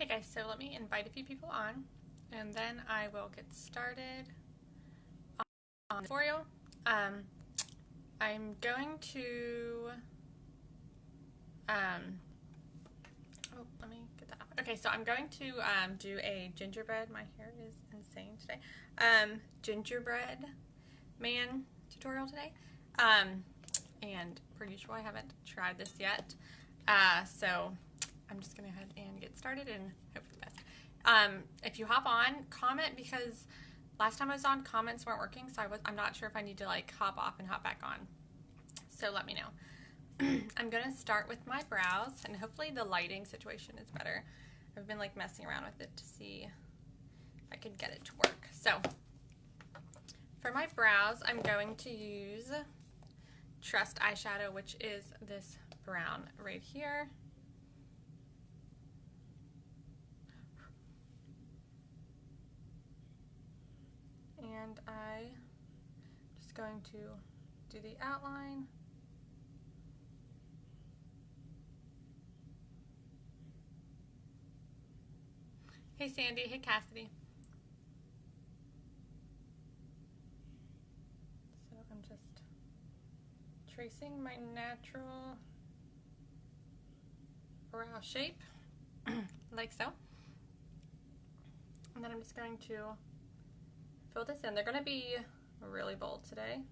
Hey guys, so let me invite a few people on and then I will get started on the tutorial. I'm going to, let me get that off. Okay, so I'm going to do a gingerbread, my hair is insane today, gingerbread man tutorial today. And per usual, I haven't tried this yet, so I'm just going to go ahead and get started and hope for the best. If you hop on, comment, because last time I was on, comments weren't working, so I'm not sure if I need to like hop off and hop back on. So let me know. I'm going to start with my brows, and hopefully the lighting situation is better. I've been like messing around with it to see if I could get it to work. So for my brows, I'm going to use Trust eyeshadow, which is this brown right here. And I'm just going to do the outline. Hey Sandy, hey Cassidy. So I'm just tracing my natural brow shape, like so. And then I'm just going to fill this in. They're going to be really bold today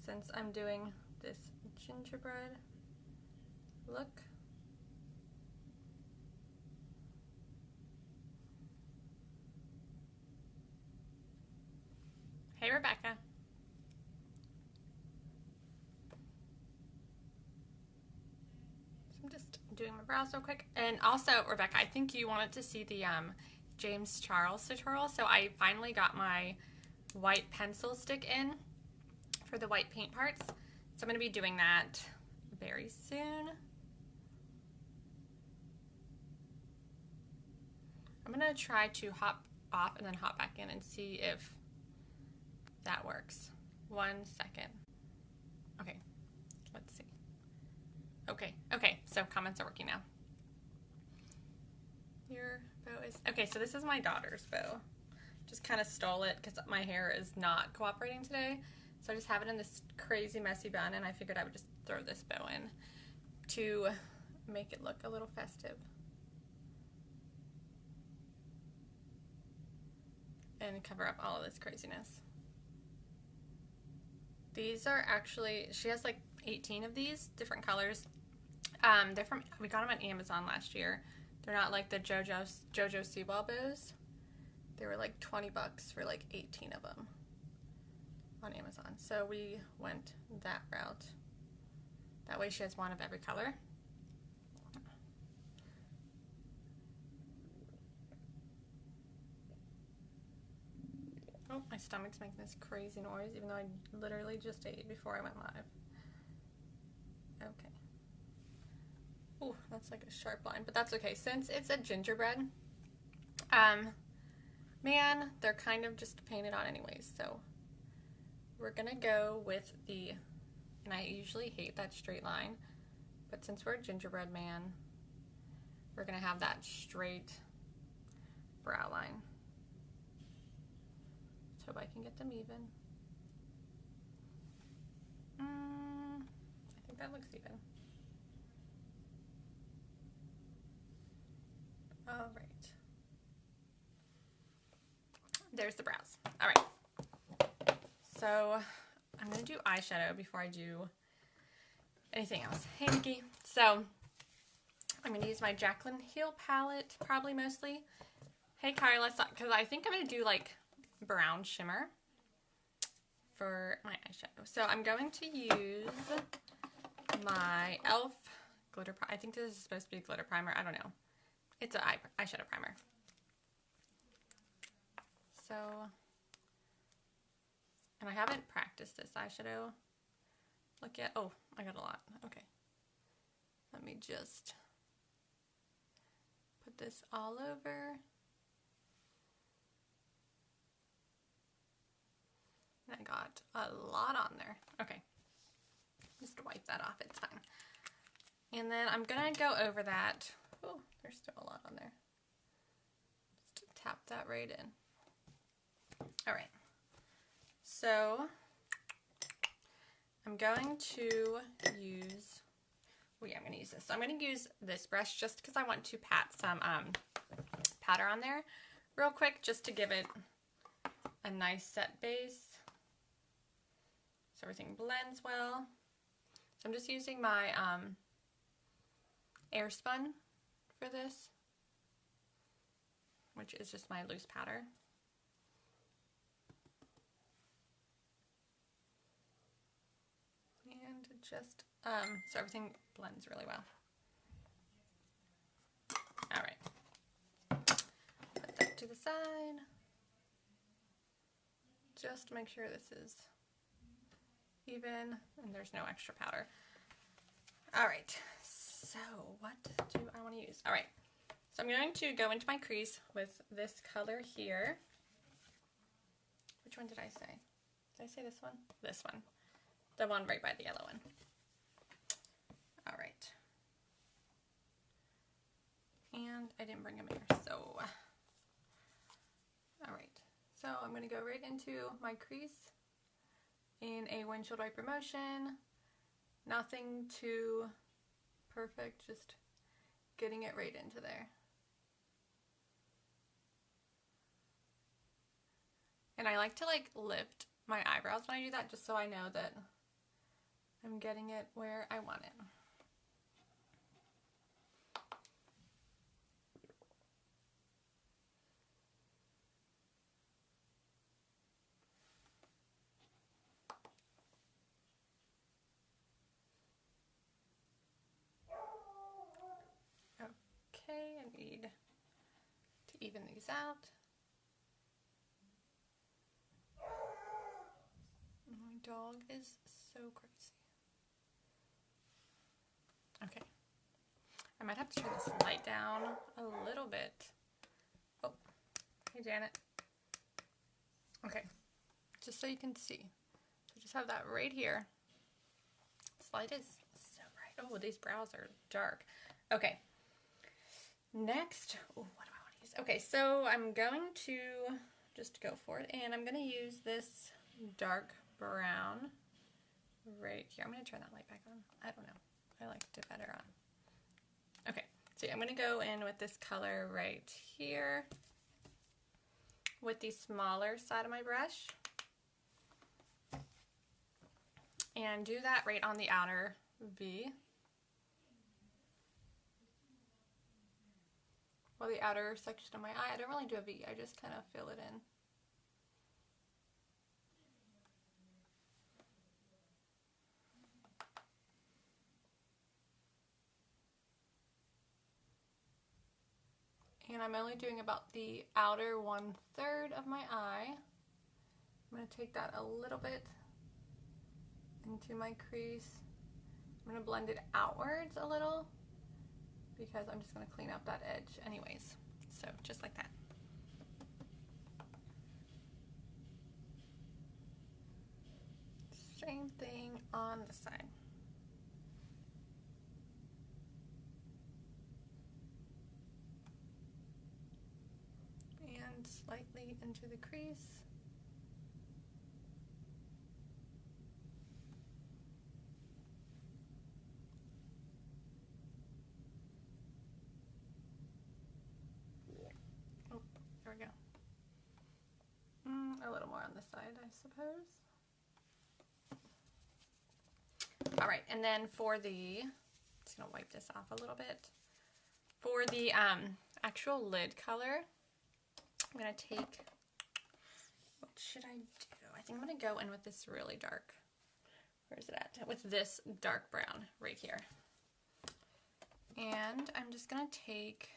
since I'm doing this gingerbread look. Hey Rebecca. So I'm just doing my brows real quick. And also, Rebecca, I think you wanted to see the James Charles tutorial, so I finally got my white pencil stick in for the white paint parts, so I'm going to be doing that very soon. I'm going to try to hop off and then hop back in and see if that works. 1 second. Okay, let's see. Okay, so comments are working now. Your bow is, okay, so this is my daughter's bow. Just kind of stole it because my hair is not cooperating today. So I just have it in this crazy messy bun, and I figured I would just throw this bow in to make it look a little festive. And cover up all of this craziness. These are actually, she has like 18 of these different colors. They're from, we got them on Amazon last year. They're not like the JoJo Seawall bows. They were like 20 bucks for like 18 of them on Amazon. So we went that route. That way she has one of every color. Oh, my stomach's making this crazy noise, even though I literally just ate before I went live. Okay. Ooh, that's like a sharp line, but that's okay. Since it's a gingerbread, man, they're kind of just painted on anyways, so we're gonna go with the, and I usually hate that straight line, but since we're a gingerbread man, we're gonna have that straight brow line. Let's hope I can get them even. I think that looks even. All right. There's the brows. All right. So I'm going to do eyeshadow before I do anything else. Hey, Nikki. So I'm going to use my Jaclyn Hill palette, probably mostly. Hey, Kyla, because I think I'm going to do like brown shimmer for my eyeshadow. So I'm going to use my e.l.f. glitter, I think this is supposed to be glitter primer. I don't know. It's an eyeshadow primer. So, and I haven't practiced this eyeshadow look yet. Oh, I got a lot. Okay. Let me just put this all over. I got a lot on there. Okay. Just wipe that off, it's fine. And then I'm gonna go over that Oh, there's still a lot on there. Just tap that right in. All right. So I'm going to use, I'm going to use this. So I'm going to use this brush just because I want to pat some powder on there real quick, just to give it a nice set base so everything blends well. So I'm just using my air spun for this, which is just my loose powder. And just so everything blends really well. All right, put that to the side. Just make sure this is even and there's no extra powder. All right, so what do I want to use? All right, so I'm going to go into my crease with this color here. Which one did I say? Did I say this one? This one. The one right by the yellow one. All right. And I didn't bring a mirror, so. All right. So I'm going to go right into my crease in a windshield wiper motion. Nothing too perfect, just getting it right into there. And I like to like lift my eyebrows when I do that, just so I know that I'm getting it where I want it. Okay, I need to even these out. My dog is so crazy. Okay. I might have to turn this light down a little bit. Oh, hey Janet. Okay, just so you can see. So just have that right here. This light is so bright. Oh, these brows are dark. Okay. Next, oh, what do I want to use? Okay, so I'm going to just go for it, and I'm going to use this dark brown right here. I'm going to turn that light back on. I don't know. I liked it better on. Okay, so I'm going to go in with this color right here with the smaller side of my brush and do that right on the outer V. Well, the outer section of my eye, I don't really do a V, I just kind of fill it in. And I'm only doing about the outer 1/3 of my eye. I'm going to take that a little bit into my crease. I'm going to blend it outwards a little because I'm just going to clean up that edge anyways. So just like that. Same thing on the side. And slightly into the crease. Oh, there we go. A little more on this side, I suppose. All right, and then for the, just gonna wipe this off a little bit. For the actual lid color, I'm gonna take, what should I do? I think I'm gonna go in with this really dark, where is it at? With this dark brown right here. And I'm just gonna take,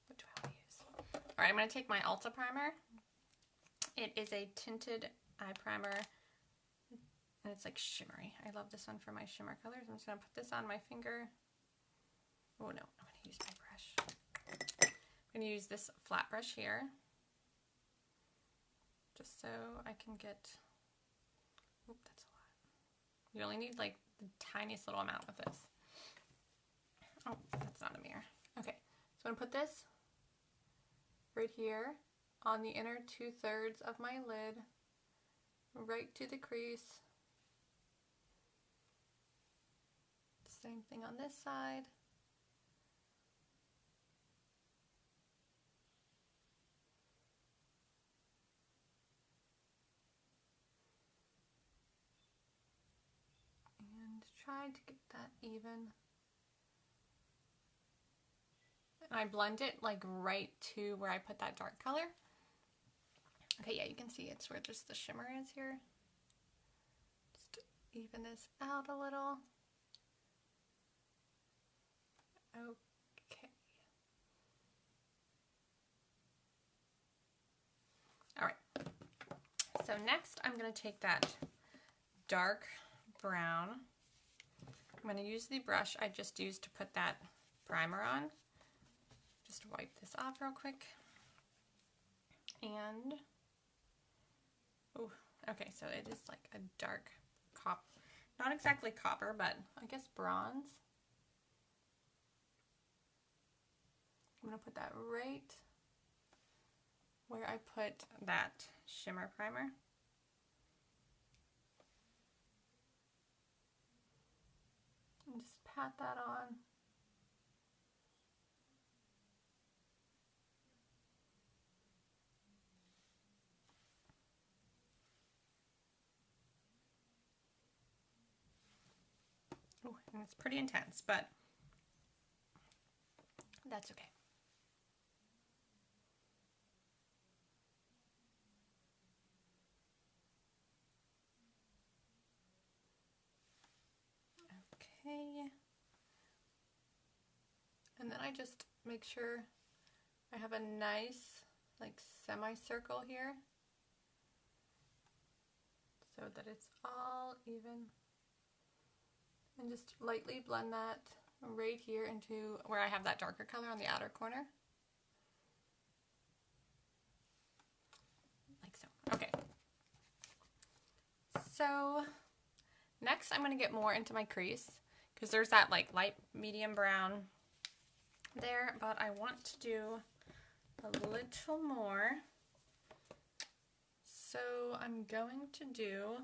what do I want to use? All right, I'm gonna take my Ulta primer. It is a tinted eye primer, and it's like shimmery. I love this one for my shimmer colors. I'm just gonna put this on my finger. Oh no, I'm gonna use my brush. I'm gonna use this flat brush here, just so I can get, oop, that's a lot. You only need like the tiniest little amount with this. Oh, that's not a mirror. Okay, So I'm going to put this right here on the inner 2/3 of my lid, right to the crease. Same thing on this side. And try to get that even. And I blend it like right to where I put that dark color. Okay, yeah, you can see it's where just the shimmer is here. Just even this out a little. Okay. All right. So next I'm going to take that dark brown. I'm going to use the brush I just used to put that primer on. Just wipe this off real quick. And, oh, okay, so it is like a dark copper, not exactly copper, but I guess bronze. I'm going to put that right where I put that shimmer primer. And just pat that on. Ooh, and it's pretty intense, but that's okay. Okay. And then I just make sure I have a nice like semicircle here so that it's all even. And just lightly blend that right here into where I have that darker color on the outer corner. Like so. Okay. So next I'm going to get more into my crease because there's that like light medium brown there, but I want to do a little more. So I'm going to do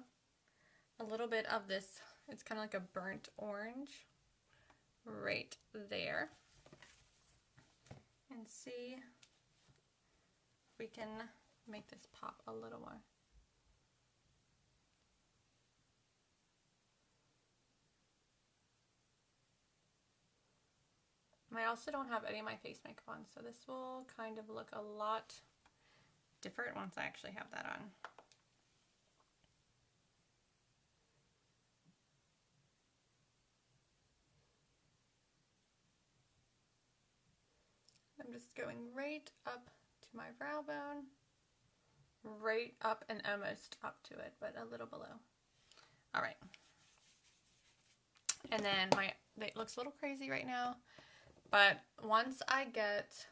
a little bit of this. It's kind of like a burnt orange right there. And see if we can make this pop a little more. I also don't have any of my face makeup on, so this will kind of look a lot different once I actually have that on. I'm just going right up to my brow bone, right up and almost up to it, but a little below. All right. And then it looks a little crazy right now, but once I get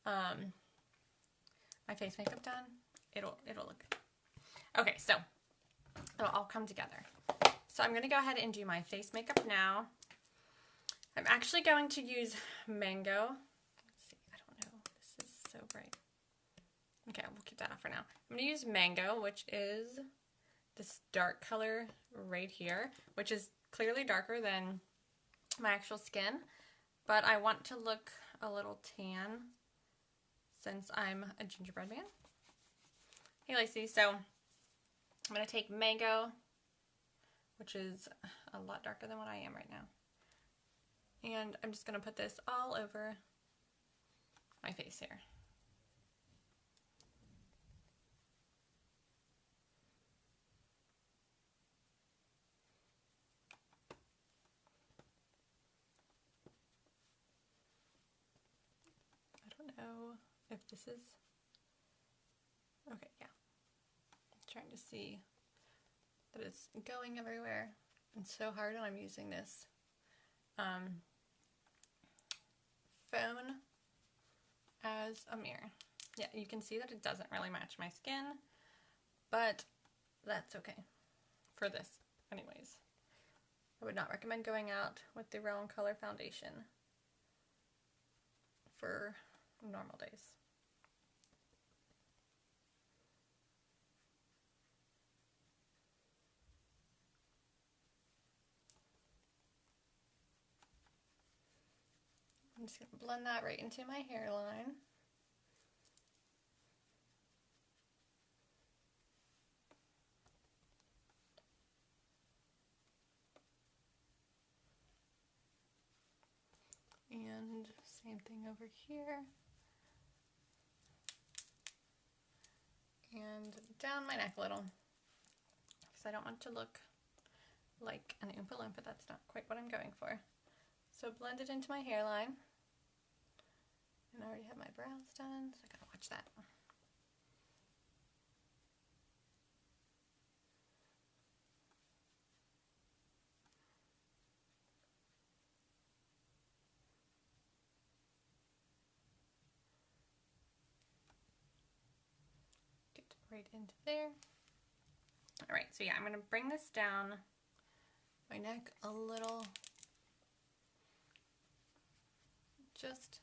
my face makeup done, it'll look good. Okay, so it'll all come together. So I'm going to go ahead and do my face makeup now. I'm actually going to use Mango. Let's see, I don't know. This is so bright. Okay, we'll keep that off for now. I'm going to use Mango, which is this dark color right here, which is clearly darker than my actual skin, but I want to look a little tan since I'm a gingerbread man. Hey Lacey, so I'm going to take Mango, which is a lot darker than what I am right now. And I'm just going to put this all over my face here. I don't know if this is, okay, yeah. I'm trying to see that it's going everywhere. It's so hard when I'm using this phone as a mirror. Yeah, you can see that it doesn't really match my skin, but that's okay for this anyways. I would not recommend going out with the Round Color foundation for normal days. I'm just going to blend that right into my hairline. And same thing over here. And down my neck a little, because I don't want to look like an Oompa Loompa. That's not quite what I'm going for. So blend it into my hairline. And I already have my brows done, so I gotta watch that. Get right into there. Alright, so yeah, I'm gonna bring this down my neck a little, just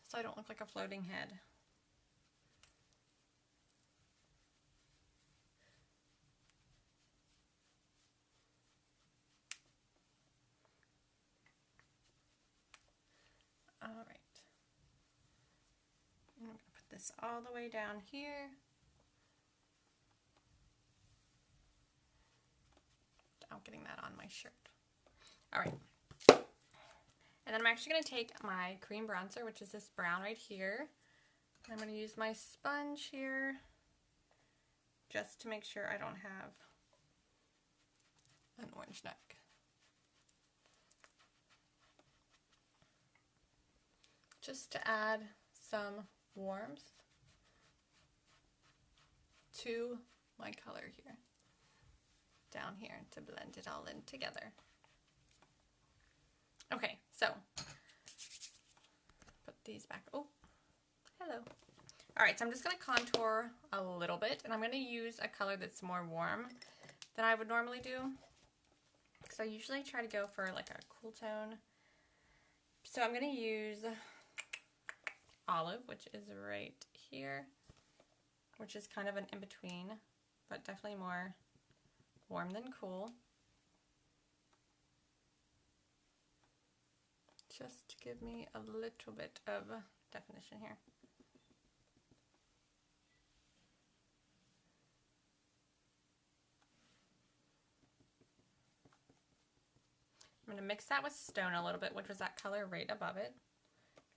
so I don't look like a floating head. All right. I'm going to put this all the way down here. Without getting that on my shirt. All right. And then I'm actually going to take my cream bronzer, which is this brown right here. I'm going to use my sponge here just to make sure I don't have an orange neck. Just to add some warmth to my color here, down here, to blend it all in together. Okay, so put these back. Oh, hello. All right, so I'm just going to contour a little bit, and I'm going to use a color that's more warm than I would normally do, because I usually try to go for like a cool tone. So I'm going to use Olive, which is right here, which is kind of an in-between, but definitely more warm than cool. Just to give me a little bit of definition here. I'm going to mix that with Stone a little bit, which was that color right above it.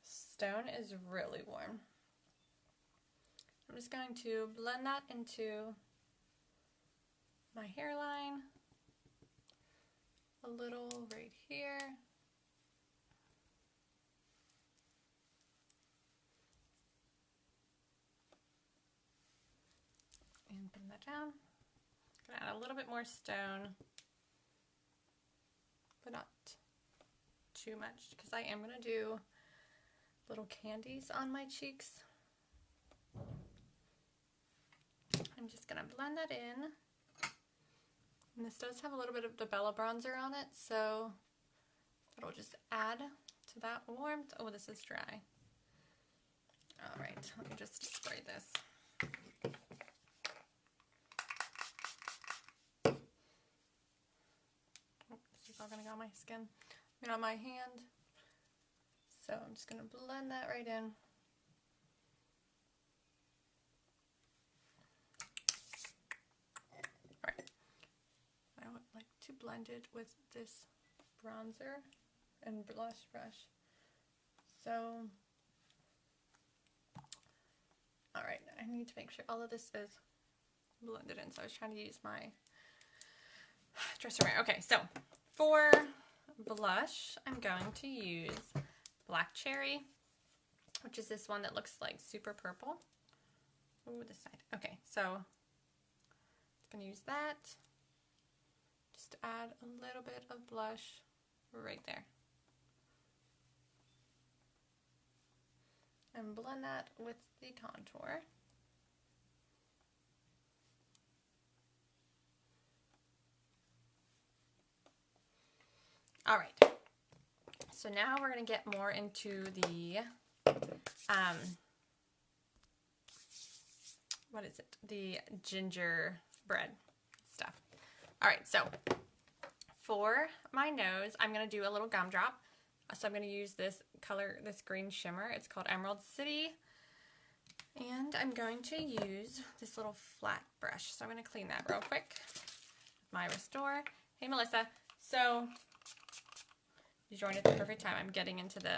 Stone is really warm. I'm just going to blend that into my hairline, a little right here. And bring that down. I'm gonna add a little bit more Stone, but not too much, because I am gonna do little candies on my cheeks. I'm just gonna blend that in. And this does have a little bit of the Bella bronzer on it, so that'll just add to that warmth. Oh, this is dry. All right, let me just spray this. Oh, this is all gonna go on my skin, on my hand. So I'm just gonna blend that right in. Alright. I would like to blend it with this bronzer and blush brush. So, alright, I need to make sure all of this is blended in. So I was trying to use my dresser mirror. Okay, so for blush, I'm going to use Black Cherry, which is this one that looks like super purple. Ooh, this side. Okay, so I'm going to use that just to add a little bit of blush right there. And blend that with the contour. All right. So now we're going to get more into the, what is it? The gingerbread stuff. All right, so for my nose, I'm going to do a little gumdrop. So I'm going to use this color, this green shimmer. It's called Emerald City. And I'm going to use this little flat brush. So I'm going to clean that real quick. My Restore. Hey, Melissa. So you joined at the perfect time. I'm getting into the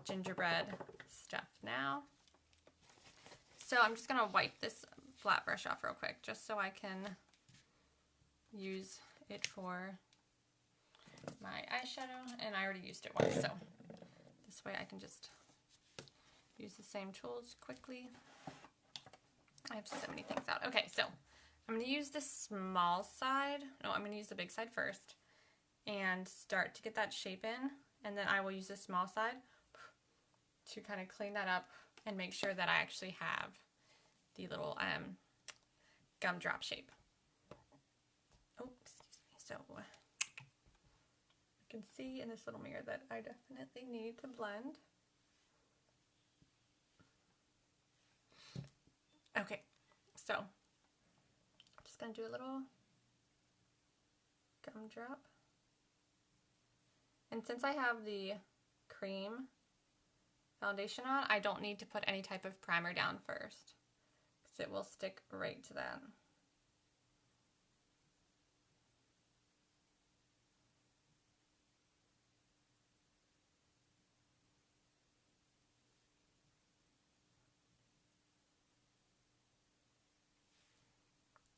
gingerbread stuff now. So I'm just going to wipe this flat brush off real quick just so I can use it for my eyeshadow. And I already used it once, so this way I can just use the same tools quickly. I have so many things out. Okay, so I'm going to use the small side. No, I'm going to use the big side first and start to get that shape in. And then I will use the small side to kind of clean that up and make sure that I actually have the little gumdrop shape. Oh, excuse me. So I can see in this little mirror that I definitely need to blend. Okay, so I'm just going to do a little gumdrop. And since I have the cream foundation on, I don't need to put any type of primer down first, because it will stick right to that.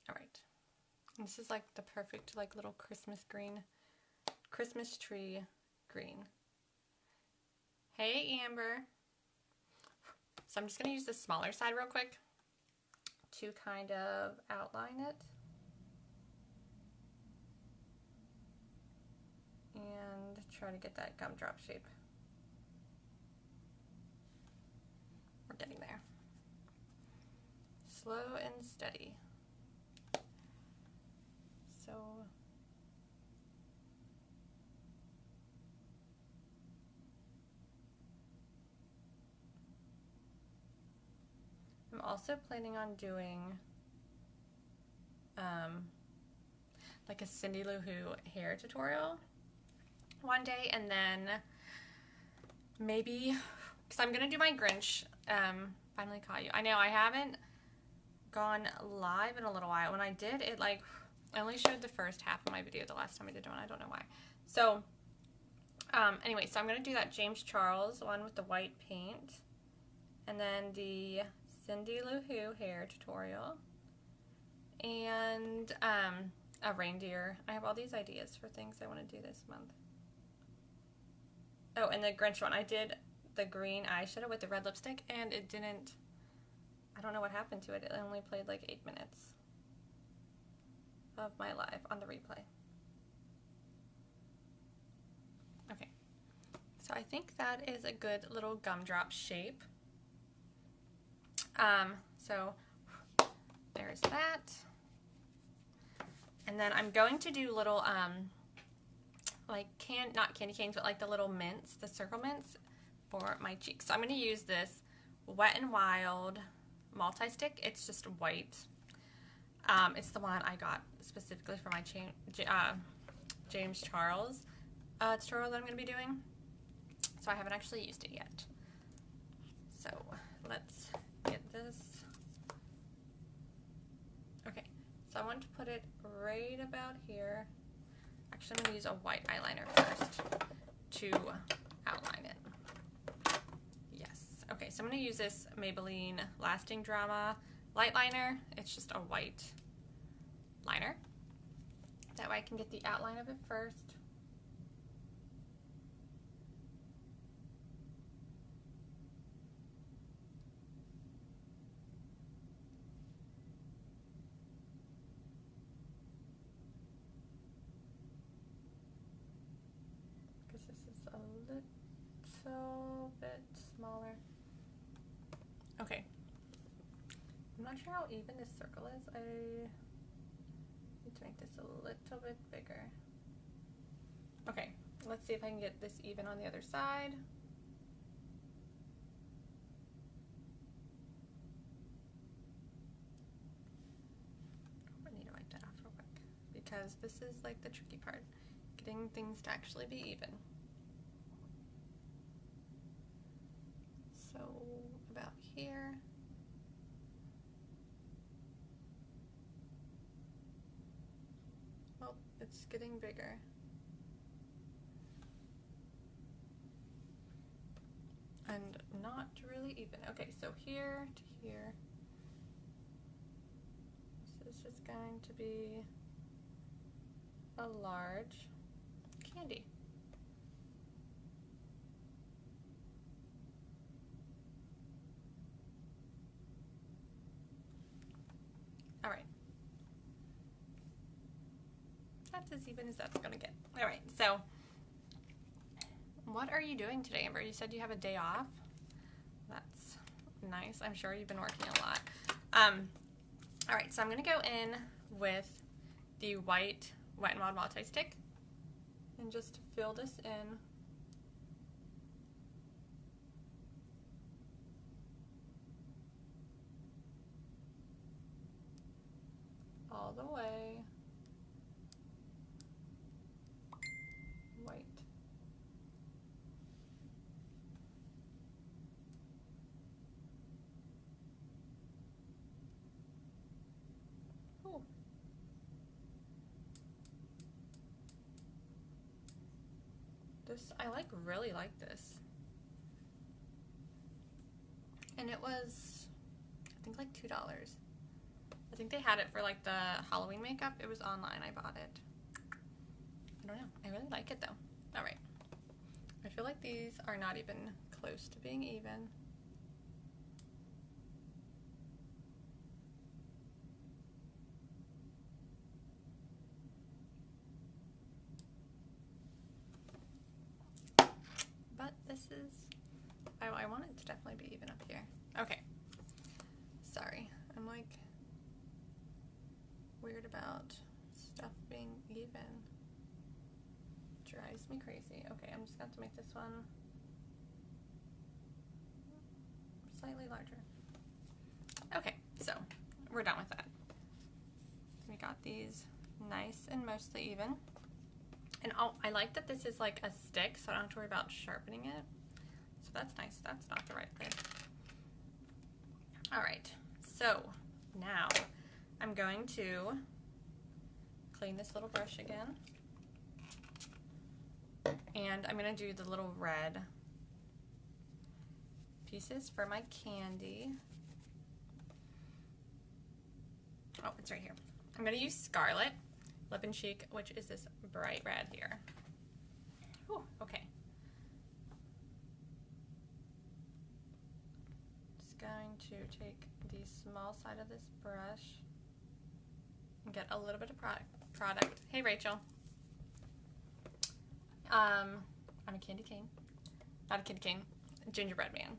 Alright, this is like the perfect like little Christmas green, Christmas tree green. Hey Amber. So I'm just going to use the smaller side real quick to kind of outline it. And try to get that gumdrop shape. We're getting there. Slow and steady. So I'm also planning on doing like a Cindy Lou Who hair tutorial one day, and then maybe, because I'm gonna do my Grinch, Finally Caught You. I know I haven't gone live in a little while. When I did it, like, I only showed the first half of my video the last time I did one. I don't know why. So anyway, so I'm gonna do that James Charles one with the white paint, and then the Cindy Lou Who hair tutorial, and a reindeer. I have all these ideas for things I want to do this month. Oh, and the Grinch one. I did the green eyeshadow with the red lipstick, and it didn't, I don't know what happened to it. It only played like 8 minutes of my live on the replay. Okay, so I think that is a good little gumdrop shape. So there's that. And then I'm going to do little, like, not candy canes, but like the little mints, the circle mints for my cheeks. So I'm going to use this Wet n Wild multi-stick. It's just white. It's the one I got specifically for my James Charles tutorial that I'm going to be doing. So I haven't actually used it yet. So let's get this. Okay, so I want to put it right about here. Actually, I'm going to use a white eyeliner first to outline it. Yes. Okay, so I'm going to use this Maybelline Lasting Drama light liner. It's just a white liner. That way I can get the outline of it first. Little bit smaller. Okay. I'm not sure how even this circle is. I need to make this a little bit bigger. Okay. Let's see if I can get this even on the other side. I need to wipe that off real quick because this is like the tricky part, getting things to actually be even. So about here. Oh, it's getting bigger. And not really even. Okay, so here to here. This is just going to be a large candy. All right. That's as even as that's gonna get. All right, so what are you doing today, Amber? You said you have a day off. That's nice. I'm sure you've been working a lot. All right, so I'm gonna go in with the white Wet n Wild multi-stick and just fill this in. All the way. White. Ooh. This, I really like this. And it was, I think like $2. I think they had it for like the Halloween makeup. It was online, I bought it. I don't know, I really like it though. All right, I feel like these are not even close to being even. But this is, I want it to definitely be even up here. Okay, sorry, I'm like weird about stuff being even. Drives me crazy. Okay, I'm just going to make this one slightly larger. Okay, so we're done with that. We got these nice and mostly even. And oh, I like that this is like a stick, so I don't have to worry about sharpening it. So that's nice. That's not the right lid. All right, so now I'm going to clean this little brush again. And I'm going to do the little red pieces for my candy. Oh, it's right here. I'm going to use Scarlet Lip and Cheek, which is this bright red here. Ooh, okay. Just going to take the small side of this brush and get a little bit of product. Hey, Rachel. I'm a candy cane. Not a candy cane. A gingerbread man.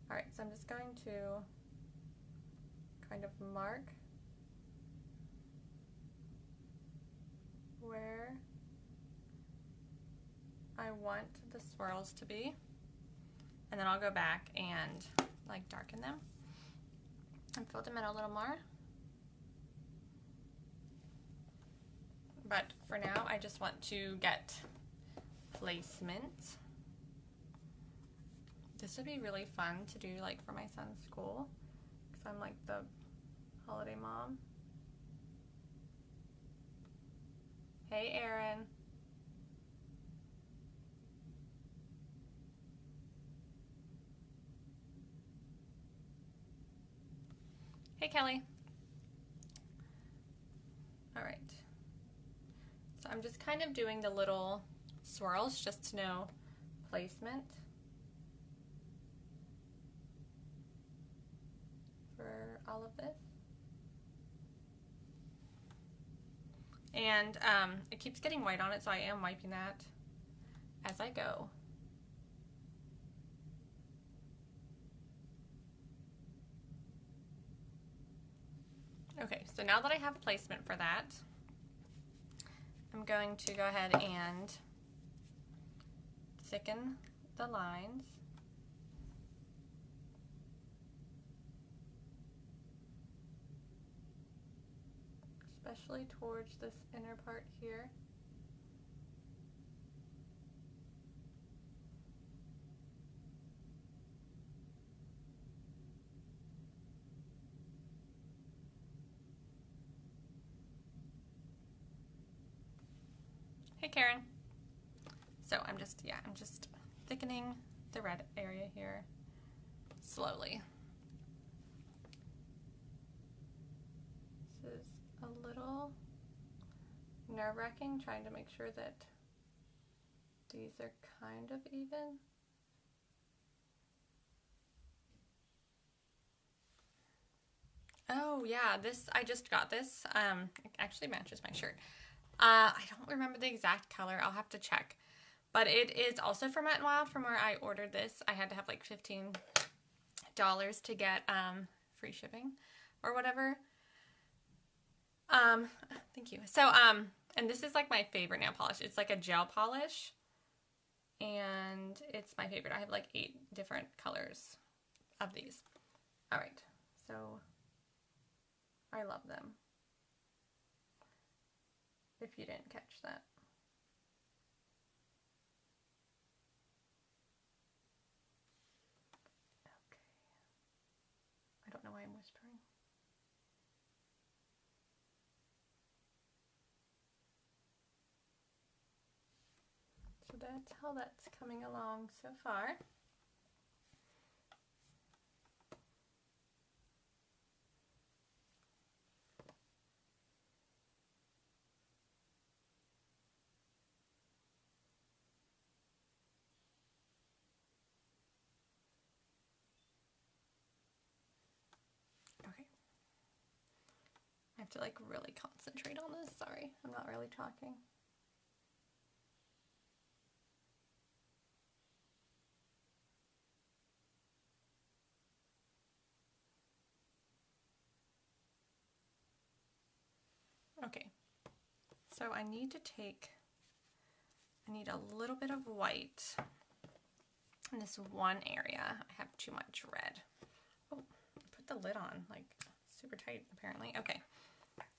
Alright, so I'm just going to kind of mark where I want the swirls to be. And then I'll go back and like darken them and fill them in a little more. But for now, I just want to get placement. This would be really fun to do like for my son's school because I'm like the holiday mom. Hey, Erin. Hey, Kelly. All right. So I'm just kind of doing the little swirls just to know placement for all of this. And it keeps getting white on it, so I am wiping that as I go. Okay, so now that I have placement for that, I'm going to go ahead and thicken the lines. Especially towards this inner part here. Hey Karen. So I'm just thickening the red area here slowly. This is a little nerve-wracking, trying to make sure that these are kind of even. Oh yeah, I just got this. It actually matches my shirt. I don't remember the exact color. I'll have to check. But it is also from Wet n Wild, from where I ordered this. I had to have like $15 to get free shipping or whatever. Thank you. So, and this is like my favorite nail polish. It's like a gel polish, and it's my favorite. I have like 8 different colors of these. All right, so I love them, if you didn't catch that. Okay. I don't know why I'm whispering. So that's how that's coming along so far. Okay. I have to like really concentrate on this. Sorry, I'm not really talking. Okay, so I need a little bit of white in this one area. I have too much red. Oh, I put the lid on like super tight apparently. Okay,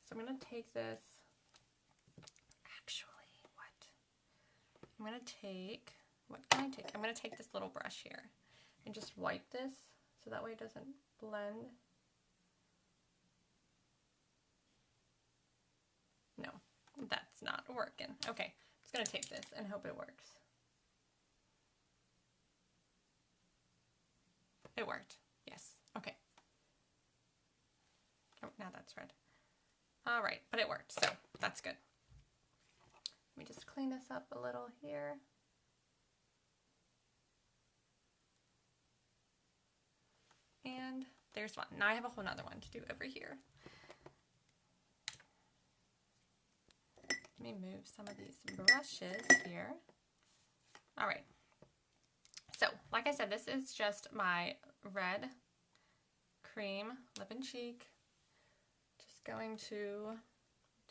so I'm gonna take this, actually, I'm gonna take, what can I take? I'm gonna take this little brush here and just wipe this so that way it doesn't blend. No, that's not working. Okay, I'm just gonna take this and hope it works. It worked. Yes. Okay. Oh, now that's red. All right, but it worked, so that's good. Let me just clean this up a little here. And there's one. Now I have a whole nother one to do over here. Let me move some of these brushes here. All right. So, like I said, this is just my red cream lip and cheek. Just going to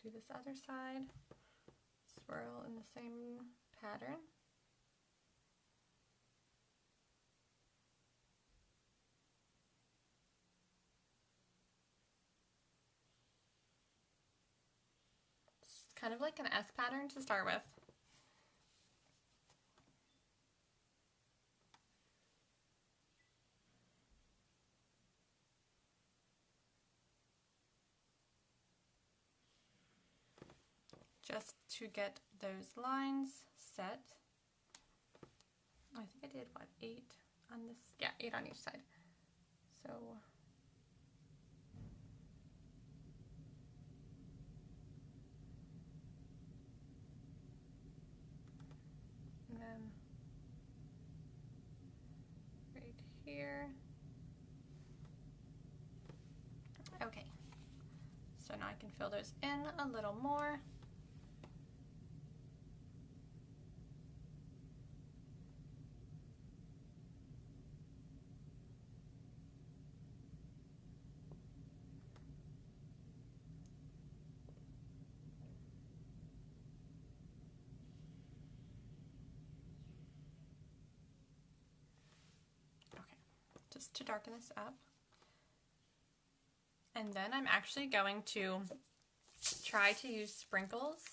do this other side. Swirl in the same pattern. Kind of like an S pattern to start with. Just to get those lines set. I think I did, what, 8 on this? Yeah, 8 on each side. So and then right here. Okay, so now I can fill those in a little more. just to darken this up. And then I'm actually going to try to use sprinkles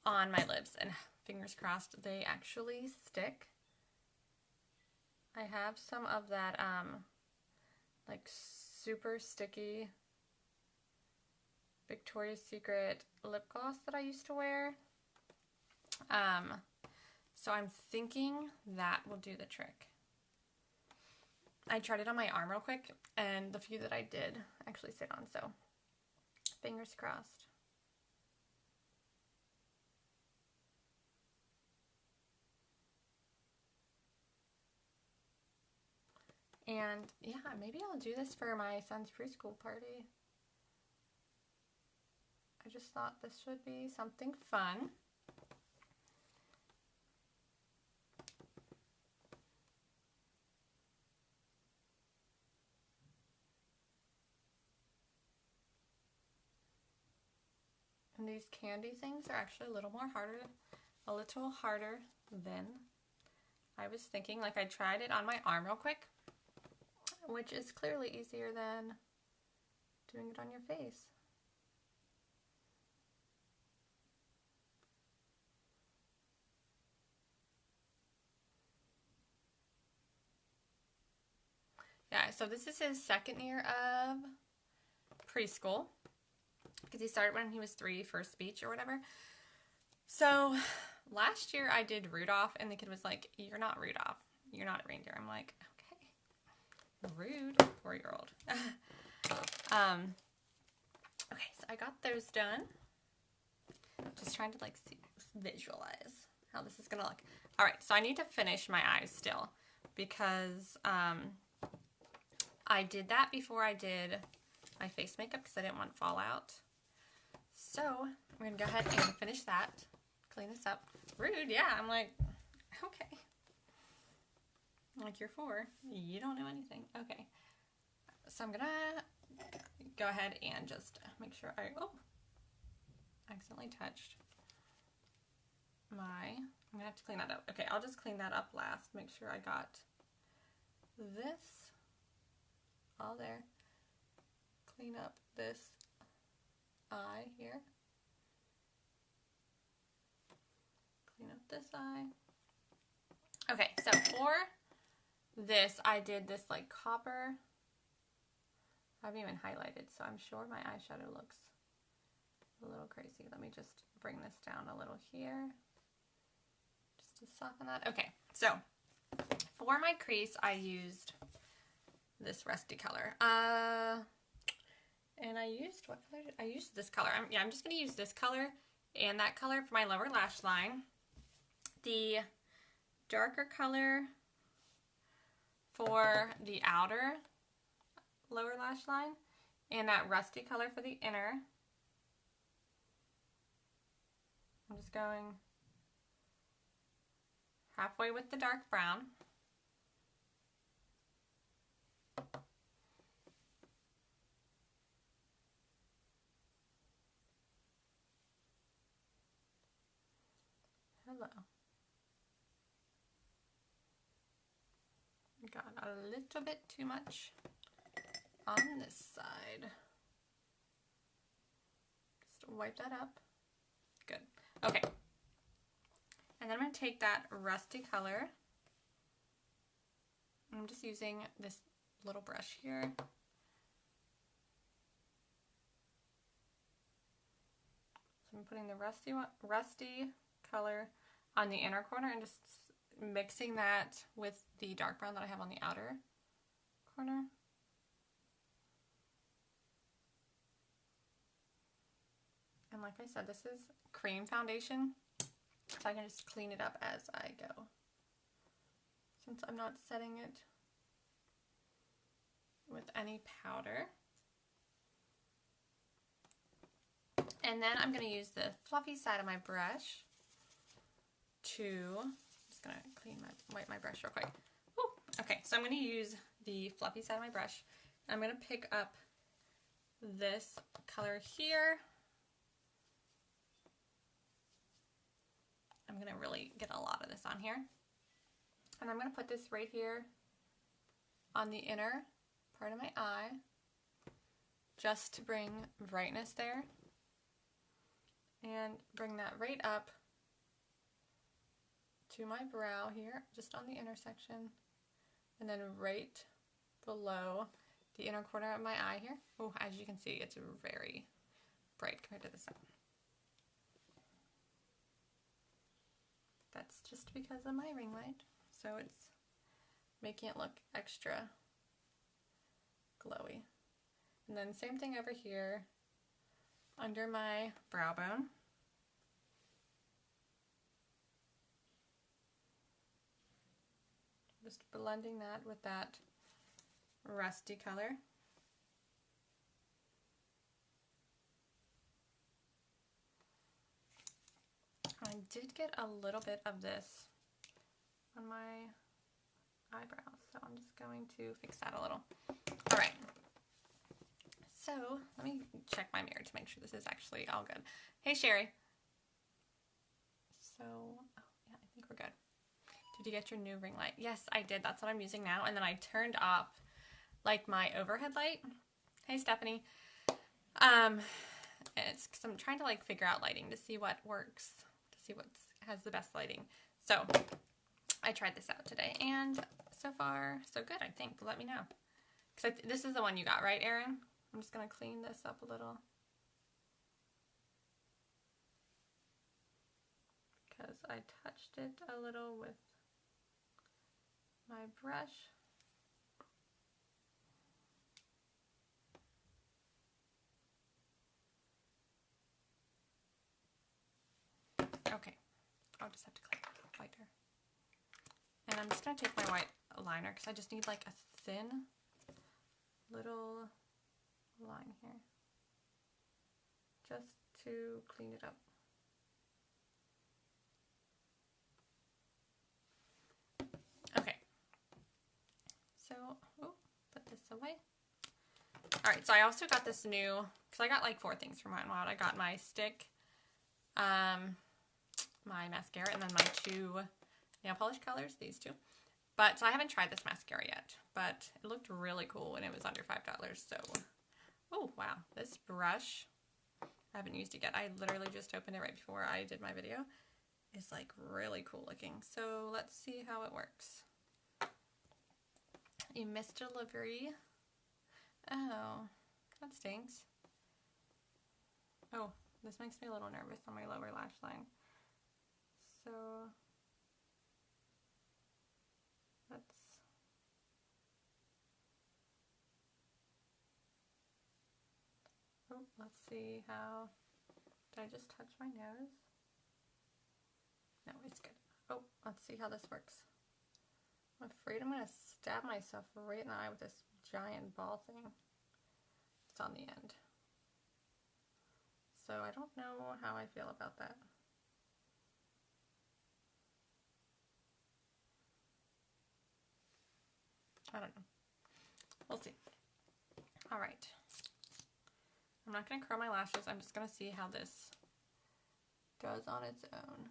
on my lips, and fingers crossed they actually stick. I have some of that like super sticky Victoria's Secret lip gloss that I used to wear. So I'm thinking that will do the trick. I tried it on my arm real quick, and the few that I did actually stayed on, so fingers crossed. And yeah, maybe I'll do this for my son's preschool party. I just thought this would be something fun. And these candy things are actually a little harder than I was thinking. Like, I tried it on my arm real quick, which is clearly easier than doing it on your face. Yeah, so this is his second year of preschool, because he started when he was 3 for speech or whatever. So last year I did Rudolph, and the kid was like, "You're not Rudolph. You're not a reindeer." I'm like, okay, rude 4-year-old. Okay, so I got those done. Just trying to like visualize how this is gonna look. All right, so I need to finish my eyes still, because I did that before I did my face makeup because I didn't want fallout. So I'm going to go ahead and finish that. Clean this up. Rude, yeah. I'm like, okay. Like, you're 4. You don't know anything. Okay. So I'm going to go ahead and just make sure I accidentally touched my... I'm going to have to clean that up. Okay, I'll just clean that up last. Make sure I got this all there. Clean up this eye here. Clean up this eye. Okay, so for this, I did this like copper. I haven't even highlighted, so I'm sure my eyeshadow looks a little crazy. Let me just bring this down a little here, just to soften that. Okay, so for my crease, I used this rusty color. And I used, what color did I use? This color. I'm just going to use this color and that color for my lower lash line. The darker color for the outer lower lash line, and that rusty color for the inner. I'm just going halfway with the dark brown. Hello. Got a little bit too much on this side. Just wipe that up. Good. Okay. And then I'm going to take that rusty color. I'm just using this little brush here. So I'm putting the rusty color on the inner corner and just mixing that with the dark brown that I have on the outer corner. And like I said, this is cream foundation, so I can just clean it up as I go, since I'm not setting it with any powder. And then I'm going to use the fluffy side of my brush I'm just going to wipe my brush real quick. Woo. Okay, so I'm going to use the fluffy side of my brush. I'm going to pick up this color here. I'm going to really get a lot of this on here. And I'm going to put this right here on the inner part of my eye, just to bring brightness there, and bring that right up to my brow here, just on the intersection, and then right below the inner corner of my eye here. Oh, as you can see, it's very bright compared to the sun. That's just because of my ring light, so it's making it look extra glowy. And then same thing over here under my brow bone. Just blending that with that rusty color. I did get a little bit of this on my eyebrows, so I'm just going to fix that a little. All right. So let me check my mirror to make sure this is actually all good. Hey, Sherry. So, oh, yeah, I think we're good. Did you get your new ring light? Yes, I did. That's what I'm using now. And then I turned off like my overhead light. Hey, Stephanie. It's because I'm trying to like figure out lighting to see what works, to see what has the best lighting. So I tried this out today, and so far so good, I think. Let me know. Because this is the one you got, right, Erin? I'm just going to clean this up a little. Because I touched it a little with my brush. Okay, I'll just have to clean it lighter. And I'm just going to take my white liner because I just need like a thin little line here just to clean it up. Okay, so put this away. All right, so I also got this new, because I got like 4 things from Wet n Wild. I got my stick, my mascara, and then my 2 nail polish colors, these 2. But, so I haven't tried this mascara yet, but it looked really cool and it was under $5, so, oh wow, this brush, I haven't used it yet. I literally just opened it right before I did my video. It's like really cool looking, so let's see how it works. You missed delivery. Oh, that stinks. Oh, this makes me a little nervous on my lower lash line. So, let's see how, did I just touch my nose? No, it's good. Oh, let's see how this works. I'm afraid I'm going to stab myself right in the eye with this giant ball thing. It's on the end. So I don't know how I feel about that. I don't know. We'll see. All right. I'm not going to curl my lashes. I'm just going to see how this does on its own.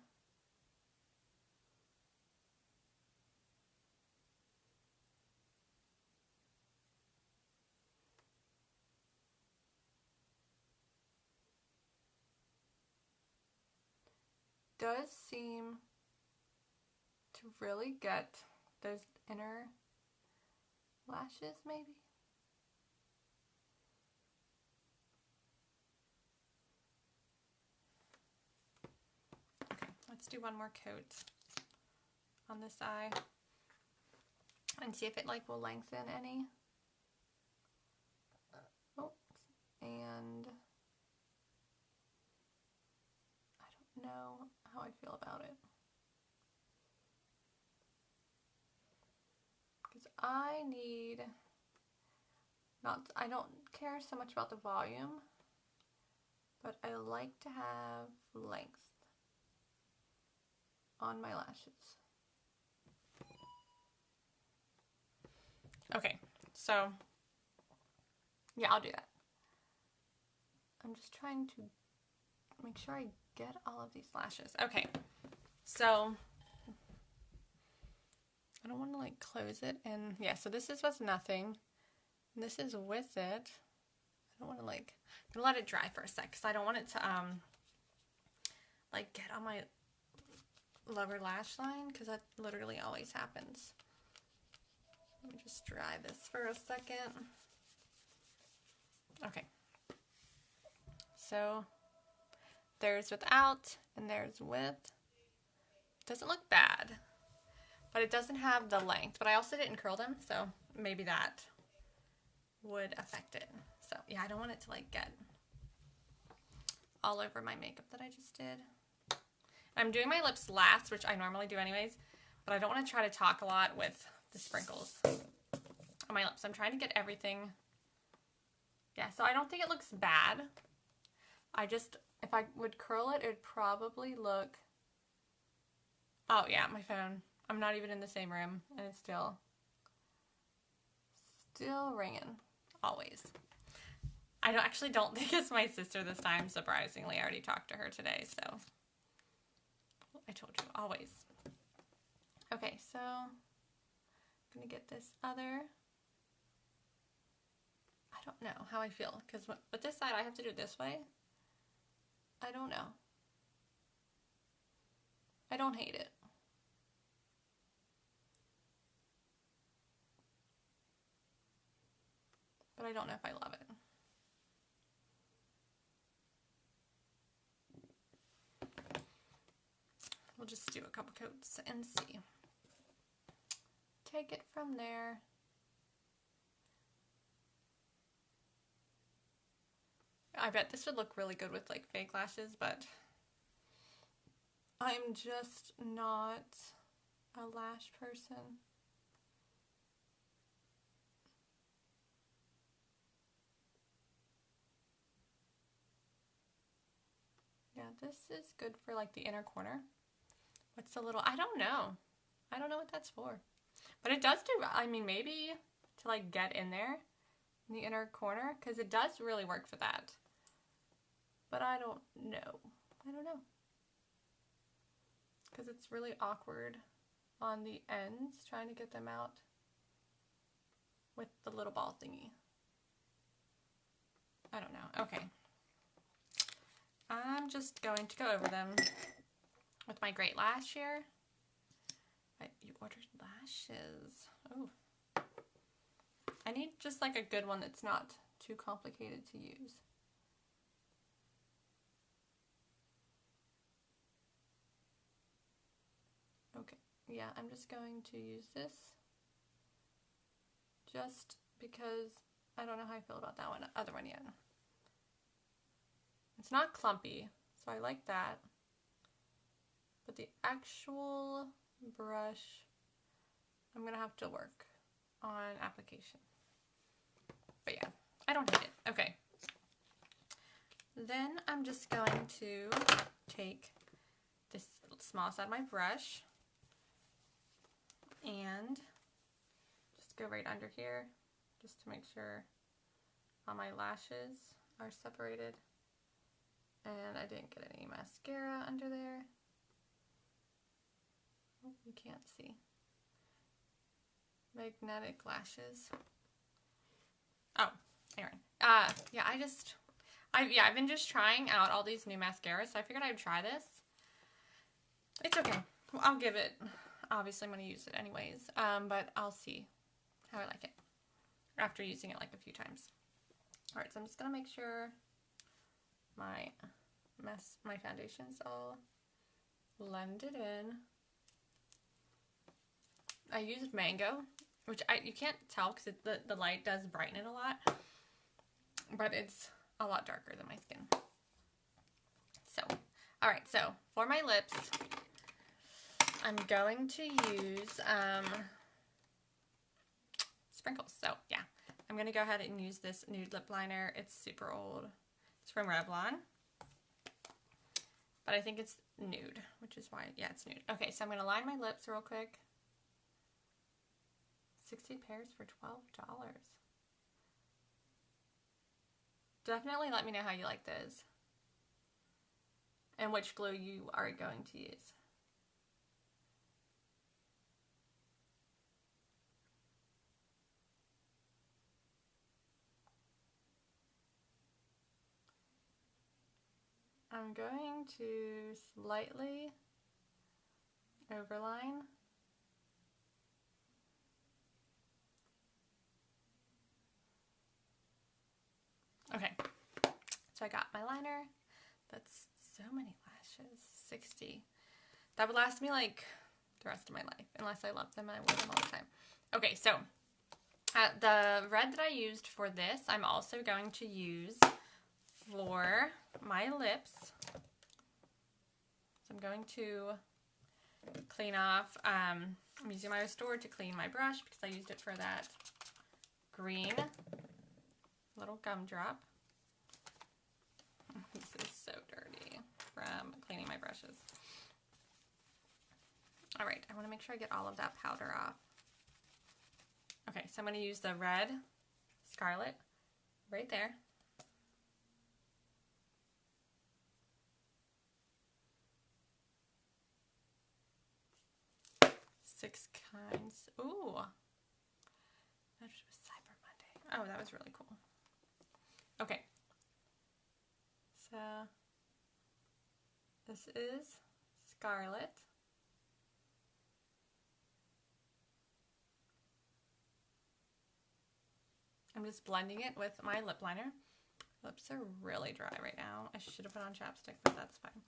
Does seem to really get those inner lashes, maybe? Okay, let's do one more coat on this eye and see if it like will lengthen any. Oh, and I don't know how I feel about it. Because I need, I don't care so much about the volume, but I like to have length on my lashes. Okay, so yeah, I'll do that. I'm just trying to make sure I get all of these lashes. Okay, so I don't want to like close it. And yeah, so this is with nothing. And this is with it. I don't want to like, I'm gonna let it dry for a sec because I don't want it to like get on my lower lash line because that literally always happens. Let me just dry this for a second. Okay. So there's without and there's with. Doesn't look bad, but it doesn't have the length. But I also didn't curl them, so maybe that would affect it. So yeah, I don't want it to like get all over my makeup that I just did. I'm doing my lips last, which I normally do anyways, but I don't want to try to talk a lot with the sprinkles on my lips. I'm trying to get everything. Yeah, so I don't think it looks bad. I just, if I would curl it, it would probably look, oh yeah, my phone. I'm not even in the same room, and it's still ringing, always. I actually don't think it's my sister this time, surprisingly. I already talked to her today, so I told you, always. Okay, so I'm gonna get this other. I don't know how I feel, because with this side I have to do it this way. I don't know. I don't hate it. But I don't know if I love it. We'll just do a couple coats and see. Take it from there. I bet this would look really good with like fake lashes, but I'm just not a lash person. Yeah, this is good for like the inner corner. What's the little, I don't know. I don't know what that's for. But it does do, I mean, maybe to like get in there in the inner corner, because it does really work for that. But I don't know. I don't know. Because it's really awkward on the ends, trying to get them out with the little ball thingy. I don't know. Okay. I'm just going to go over them with my Great Lash here. You ordered lashes. Oh. I need just like a good one that's not too complicated to use. Okay, yeah, I'm just going to use this just because I don't know how I feel about that other one yet. It's not clumpy, so I like that. But the actual brush, I'm gonna have to work on application. But yeah, I don't hate it. Okay. Then I'm just going to take this small side of my brush and just go right under here just to make sure all my lashes are separated. And I didn't get any mascara under there. Oh, you can't see. Magnetic lashes. Oh, Aaron. Yeah, I've been just trying out all these new mascaras, so I figured I'd try this. It's okay. Well, I'll give it. Obviously, I'm going to use it anyways, but I'll see how I like it after using it like a few times. All right, so I'm just going to make sure my foundation's all blended in. I used Mango, which you can't tell because the light does brighten it a lot, but it's a lot darker than my skin. So, all right, so for my lips, I'm going to use sprinkles. So yeah, I'm going to go ahead and use this nude lip liner. It's super old. It's from Revlon, but I think it's nude, which is why, yeah, it's nude. Okay, so I'm going to line my lips real quick. 60 pairs for $12. Definitely let me know how you like those and which glue you are going to use. I'm going to slightly overline. Okay, so I got my liner. That's so many lashes, 60. That would last me like the rest of my life, unless I love them and I wear them all the time. Okay, so the red that I used for this, I'm also going to use for my lips. So I'm going to clean off, I'm using my Restore to clean my brush because I used it for that green little gumdrop. This is so dirty from cleaning my brushes. All right, I want to make sure I get all of that powder off. Okay, so I'm going to use the red Scarlet right there. Six kinds. Ooh. That was Cyber Monday. Oh, that was really cool. Okay. So this is Scarlet. I'm just blending it with my lip liner. Lips are really dry right now. I should have put on chapstick, but that's fine.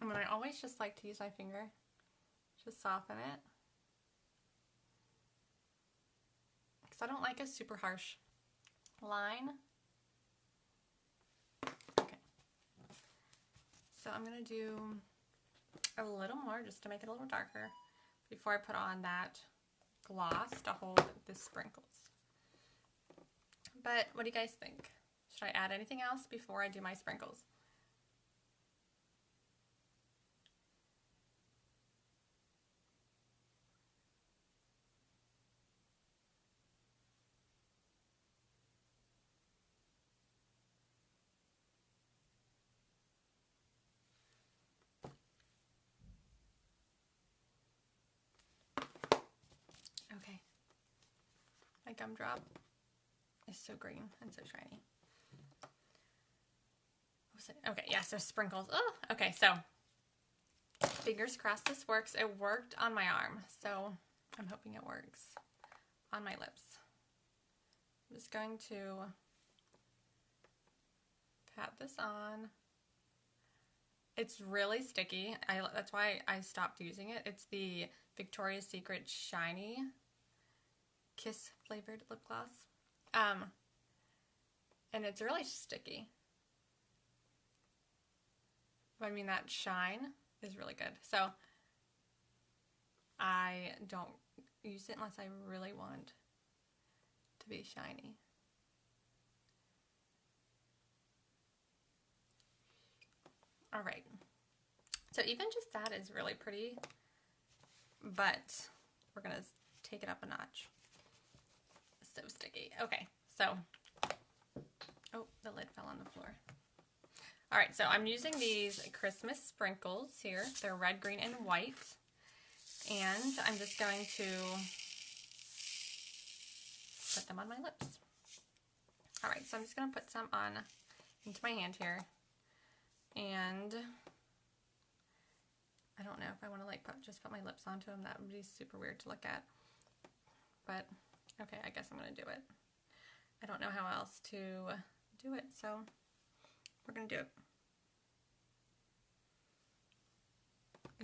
I mean, I always just like to use my finger to soften it, because I don't like a super harsh line. Okay, so I'm going to do a little more just to make it a little darker before I put on that gloss to hold the sprinkles. But what do you guys think? Should I add anything else before I do my sprinkles? Okay, my gumdrop is so green and so shiny. Okay, yeah, so sprinkles. Oh, okay, so fingers crossed this works. It worked on my arm, so I'm hoping it works on my lips. I'm just going to pat this on. It's really sticky. That's why I stopped using it. It's the Victoria's Secret Shiny Kiss flavored lip gloss. And it's really sticky. I mean, that shine is really good. So I don't use it unless I really want to be shiny. All right. So even just that is really pretty, but we're going to take it up a notch. So sticky. Okay. So, oh, the lid fell on the floor. All right, so I'm using these Christmas sprinkles here. They're red, green, and white. And I'm just going to put them on my lips. All right, so I'm just going to put some on into my hand here. And I don't know if I want to like just put my lips onto them. That would be super weird to look at. But okay, I guess I'm going to do it. I don't know how else to do it, so we're going to do it.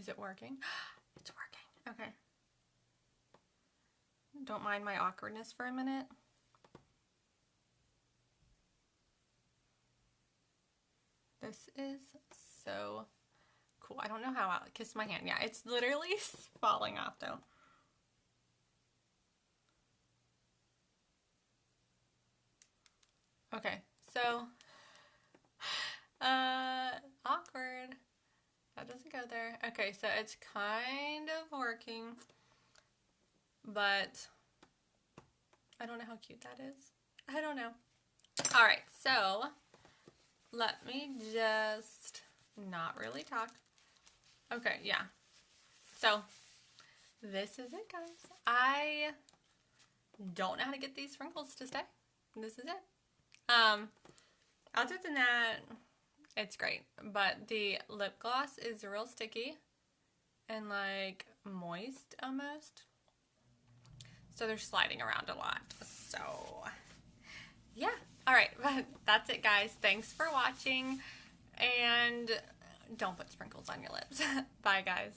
Is it working? It's working. Okay. Don't mind my awkwardness for a minute. This is so cool. I don't know how I'll kiss my hand. Yeah, it's literally falling off though. Okay, so awkward. That doesn't go there. Okay, so it's kind of working, but I don't know how cute that is. I don't know. All right, so let me just not really talk. Okay, yeah. So this is it, guys. I don't know how to get these sprinkles to stay. This is it. Other than that, it's great. But the lip gloss is real sticky and like moist almost. So they're sliding around a lot. So yeah. All right, but that's it, guys. Thanks for watching, and don't put sprinkles on your lips. Bye, guys.